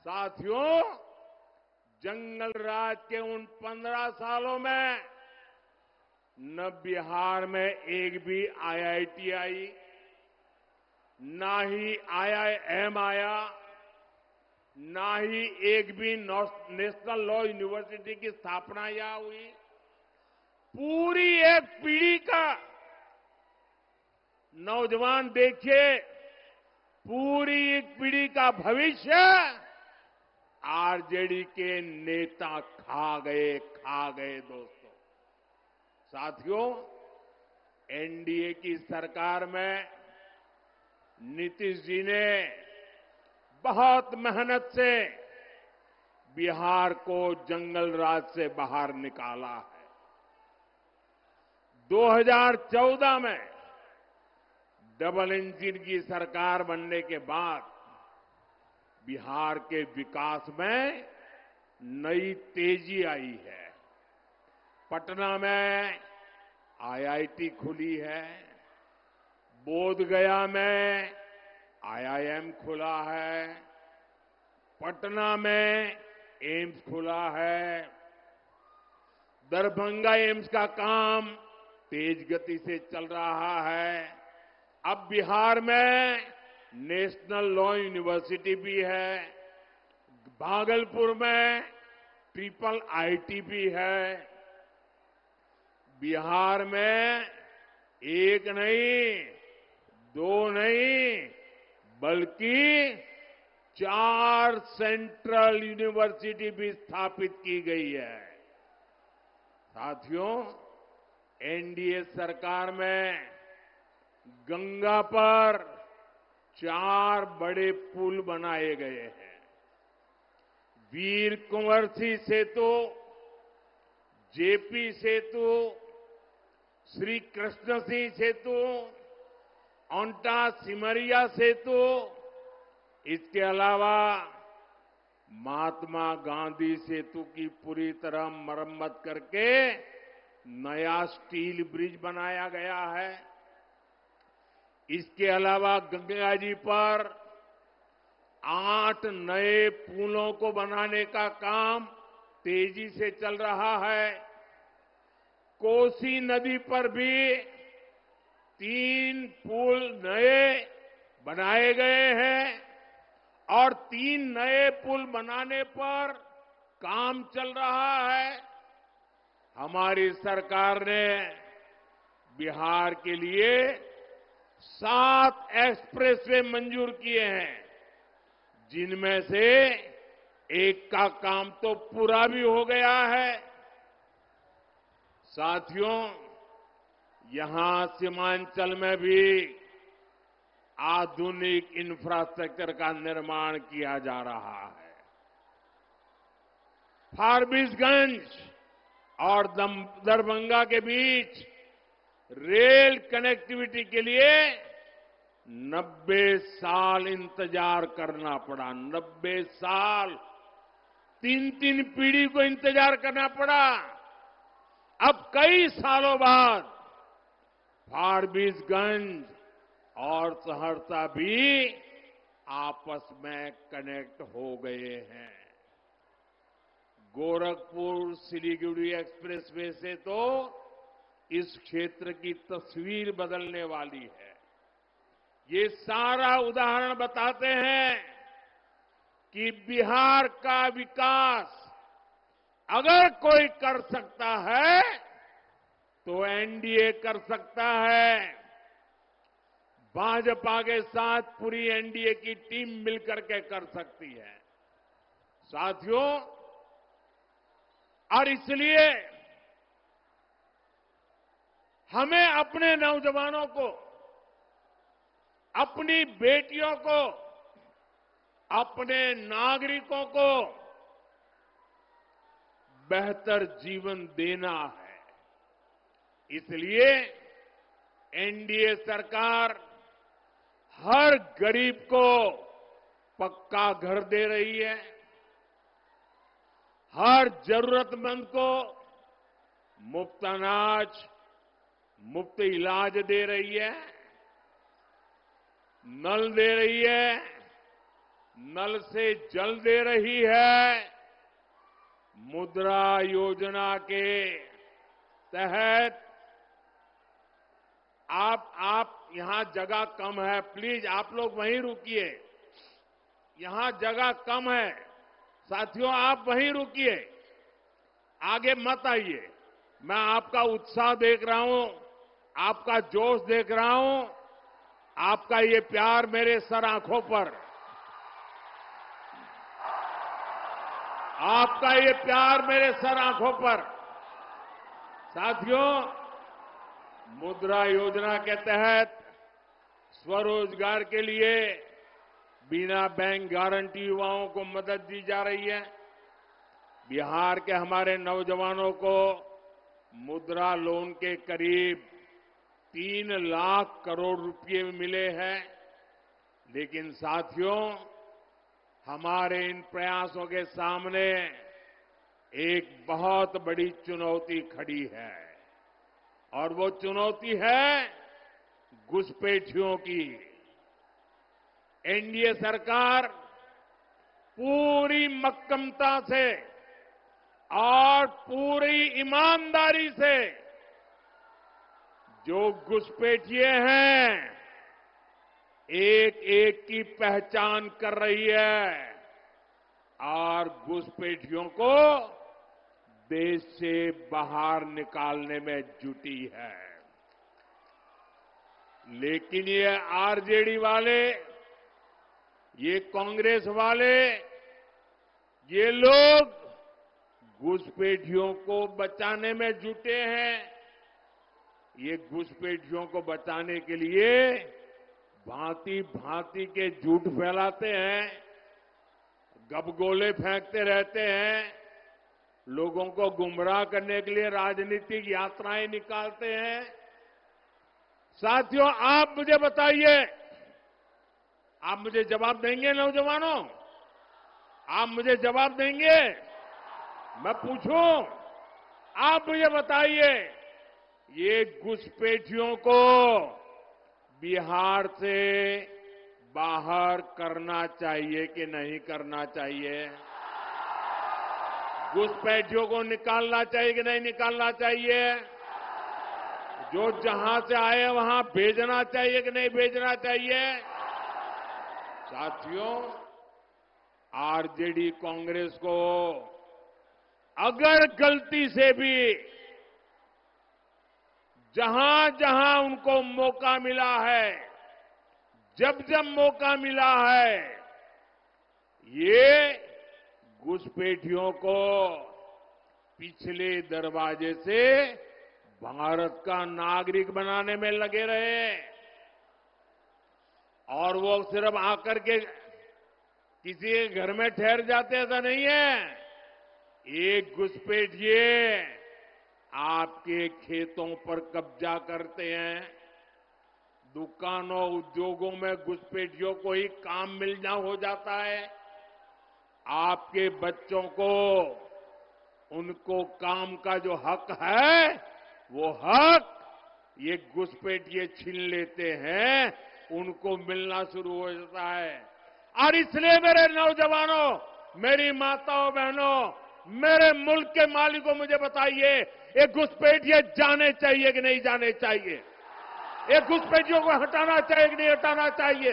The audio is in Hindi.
साथियों, जंगल राज के उन 15 सालों में न बिहार में एक भी आईआईटी आई, ना ही आईआईएम आया, ना ही एक भी नेशनल लॉ यूनिवर्सिटी की स्थापना यहाँ हुई। पूरी एक पीढ़ी का नौजवान देखिए, पूरी एक पीढ़ी का भविष्य आरजेडी के नेता खा गए दोस्तों। साथियों, एनडीए की सरकार में नीतीश जी ने बहुत मेहनत से बिहार को जंगल राज से बाहर निकाला है। 2014 में डबल इंजन की सरकार बनने के बाद बिहार के विकास में नई तेजी आई है। पटना में आईआईटी खुली है, बोधगया में आईआईएम खुला है, पटना में एम्स खुला है, दरभंगा एम्स का काम तेज गति से चल रहा है। अब बिहार में नेशनल लॉ यूनिवर्सिटी भी है, भागलपुर में ट्रिपल आईटी भी है। बिहार में एक नहीं, दो नहीं, बल्कि 4 सेंट्रल यूनिवर्सिटी भी स्थापित की गई है। साथियों, एनडीए सरकार में गंगा पर 4 बड़े पुल बनाए गए हैं। वीर कुंवर सिंह सेतु, जेपी सेतु, श्री कृष्ण सिंह सेतु, ओंटा सिमरिया सेतु, इसके अलावा महात्मा गांधी सेतु की पूरी तरह मरम्मत करके नया स्टील ब्रिज बनाया गया है। इसके अलावा गंगा जी पर 8 नए पुलों को बनाने का काम तेजी से चल रहा है। कोसी नदी पर भी 3 पुल नए बनाए गए हैं और 3 नए पुल बनाने पर काम चल रहा है। हमारी सरकार ने बिहार के लिए 7 एक्सप्रेसवे मंजूर किए हैं, जिनमें से एक का काम तो पूरा भी हो गया है। साथियों, यहां सीमांचल में भी आधुनिक इंफ्रास्ट्रक्चर का निर्माण किया जा रहा है। फारबिसगंज और दरभंगा के बीच रेल कनेक्टिविटी के लिए 90 साल इंतजार करना पड़ा। 90 साल, 3 पीढ़ी को इंतजार करना पड़ा। अब कई सालों बाद फारबिसगंज और सहरसा भी आपस में कनेक्ट हो गए हैं। गोरखपुर सिलीगुड़ी एक्सप्रेसवे से तो इस क्षेत्र की तस्वीर बदलने वाली है। ये सारा उदाहरण बताते हैं कि बिहार का विकास अगर कोई कर सकता है तो एनडीए कर सकता है। भाजपा के साथ पूरी एनडीए की टीम मिलकर के कर सकती है। साथियों, और इसलिए हमें अपने नौजवानों को, अपनी बेटियों को, अपने नागरिकों को बेहतर जीवन देना है। इसलिए एनडीए सरकार हर गरीब को पक्का घर दे रही है, हर जरूरतमंद को मुफ्त अनाज, मुफ्त इलाज दे रही है, नल दे रही है, नल से जल दे रही है। मुद्रा योजना के तहत आप यहां जगह कम है, प्लीज आप लोग वहीं रुकिए। यहां जगह कम है, साथियों आप वहीं रुकिए, आगे मत आइए। मैं आपका उत्साह देख रहा हूं, आपका जोश देख रहा हूं, आपका ये प्यार मेरे सर आंखों पर, आपका ये प्यार मेरे सर आंखों पर। साथियों, मुद्रा योजना के तहत स्वरोजगार के लिए बिना बैंक गारंटी युवाओं को मदद दी जा रही है। बिहार के हमारे नौजवानों को मुद्रा लोन के करीब 3 लाख करोड़ रुपए मिले हैं। लेकिन साथियों, हमारे इन प्रयासों के सामने एक बहुत बड़ी चुनौती खड़ी है, और वो चुनौती है घुसपैठियों की। एनडीए सरकार पूरी मक्कमता से और पूरी ईमानदारी से जो घुसपैठिए हैं, एक एक की पहचान कर रही है और घुसपैठियों को देश से बाहर निकालने में जुटी है। लेकिन ये आरजेडी वाले, ये कांग्रेस वाले, ये लोग घुसपैठियों को बचाने में जुटे हैं। ये घुसपैठियों को बचाने के लिए भांति भांति के झूठ फैलाते हैं, गबगोले फेंकते रहते हैं, लोगों को गुमराह करने के लिए राजनीतिक यात्राएं निकालते हैं। साथियों, आप मुझे बताइए, आप मुझे जवाब देंगे नौजवानों? आप मुझे जवाब देंगे? मैं पूछूं, आप मुझे बताइए, ये घुसपैठियों को बिहार से बाहर करना चाहिए कि नहीं करना चाहिए? घुसपैठियों को निकालना चाहिए कि नहीं निकालना चाहिए? जो जहां से आए वहां भेजना चाहिए कि नहीं भेजना चाहिए? साथियों, आरजेडी कांग्रेस को अगर गलती से भी जहां जहां उनको मौका मिला है, जब जब मौका मिला है, ये घुसपैठियों को पिछले दरवाजे से भारत का नागरिक बनाने में लगे रहे। और वो सिर्फ आकर के किसी के घर में ठहर जाते, ऐसा नहीं है। एक घुसपैठिए आपके खेतों पर कब्जा करते हैं, दुकानों उद्योगों में घुसपैठियों को ही काम मिलना हो जाता है। आपके बच्चों को उनको काम का जो हक है, वो हक ये घुसपैठिए छीन लेते हैं, उनको मिलना शुरू हो जाता है। और इसलिए मेरे नौजवानों, मेरी माताओं बहनों, मेरे मुल्क के मालिकों, मुझे बताइए, ये घुसपैठिए जाने चाहिए कि नहीं जाने चाहिए? ये घुसपैठियों को हटाना चाहिए कि नहीं हटाना चाहिए?